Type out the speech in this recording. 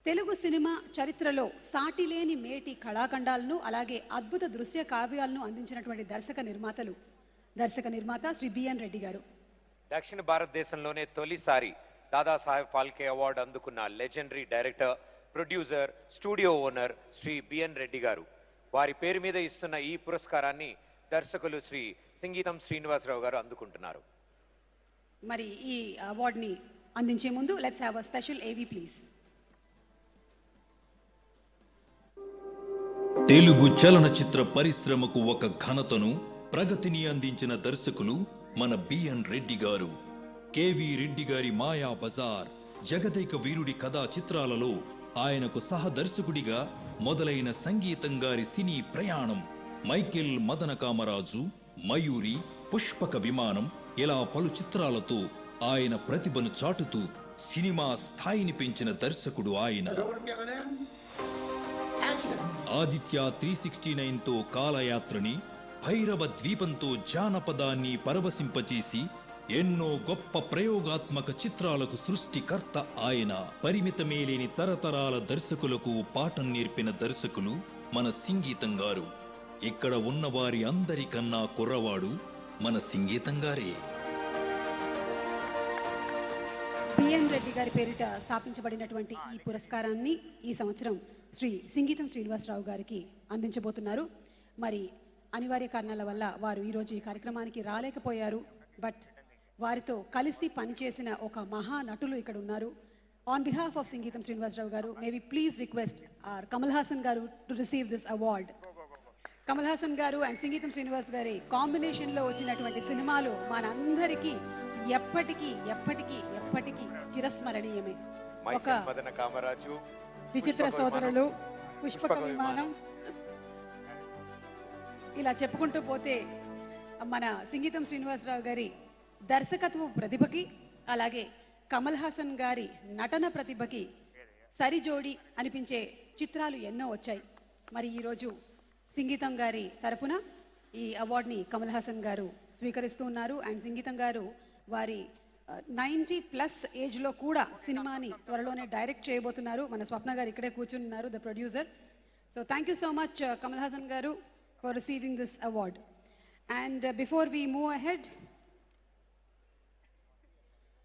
Telugu cinema చరిత్రలో సాటిలేని మేటి కళాఖండాలను అలాగే అద్భుత దృశ్య కావ్యాలను అందించినటువంటి దర్శక నిర్మాత శ్రీ బిఎన్ రెడ్డి గారు. దక్షిణ భారతదేశంలోనే తొలిసారి దాదాసాహెబ్ ఫాల్కే అవార్డు అందుకున్న legendary director, producer, studio owner Shri BN Reddy గారు. వారి పేరు మీద ఇస్తున్న ఈ పురస్కారాన్ని దర్శకులు శ్రీ సింగీతం శ్రీనివాసరావు గారు అందుకుంటున్నారు. మరి ఈ అవార్డుని అందించే ముందు లెట్స్ హ్యావ్ అ స్పెషల్ ఏవి ప్లీజ్. తెలుగు చలనచిత్ర పరిశ్రమకు ఒక ఘనతను, ప్రగతిని అందించిన దర్శకులు మన బిఎన్ రెడ్డి గారు. కేవి రెడ్డి గారి మాయా బజార్, జగదేక వీరుడి కథా చిత్రాలలో ఆయనకు సహదర్శకుడిగా మొదలైన సంగీతం గారి సినీ ప్రయాణం, మైకేల్ మదన కామరాజు, మయూరి, పుష్పక విమానం ఇలా పలు చిత్రాలతో ఆయన ప్రతిభను చాటుతూ సినిమా స్థాయిని పెంచిన దర్శకుడు ఆయన. ఆదిత్య 369తో కాలయాత్రని, భైరవ ద్వీపంతో జానపదాన్ని పరవశింపచేసి ఎన్నో గొప్ప ప్రయోగాత్మక చిత్రాలకు సృష్టికర్త ఆయన. పరిమితమే లేని తరతరాల దర్శకులకు పాఠం నేర్పిన దర్శకులు మన సింగీతం గారు. ఇక్కడ ఉన్న వారి అందరికన్నా కుర్రవాడు మన సింగీతం గారే. బిఎన్ రెడ్డి గారి పేరిట స్థాపించబడినటువంటి ఈ పురస్కారాన్ని ఈ సంవత్సరం శ్రీ సింగీతం శ్రీనివాసరావు గారికి అందించబోతున్నారు. మరి అనివార్య కారణాల వల్ల వారు ఈరోజు ఈ కార్యక్రమానికి రాలేకపోయారు. బట్ వారితో కలిసి పనిచేసిన ఒక మహా నటులు ఇక్కడ ఉన్నారు. On behalf of Singeetam Srinivasarao garu, may we please request our Kamal Haasan garu to receive this award. Kamal Haasan garu and Singeetam Srinivas గారి కాంబినేషన్ లో వచ్చినటువంటి సినిమాలు మనందరికీ ఎప్పటికీ ఎప్పటికీ ఎప్పటికీ చిరస్మరణీయమే. ఒక విచిత్ర సోదరులు, పుష్పక విమానం, ఇలా చెప్పుకుంటూ పోతే మన సింగీతం శ్రీనివాసరావు గారి దర్శకత్వ ప్రతిభకి అలాగే కమల్ హాసన్ గారి నటన ప్రతిభకి సరిజోడి అనిపించే చిత్రాలు ఎన్నో వచ్చాయి. మరి ఈరోజు సింగీతం గారి తరపున ఈ అవార్డుని కమల్ హాసన్ గారు స్వీకరిస్తూ ఉన్నారు. అండ్ సింగీతం గారు వారి 90+ ఏజ్లో కూడా సినిమాని త్వరలోనే డైరెక్ట్ చేయబోతున్నారు. మన స్వప్న గారు ఇక్కడే కూర్చున్నారు, the producer. So thank you so much Kamal Haasan garu for receiving this award. And before we move ahead,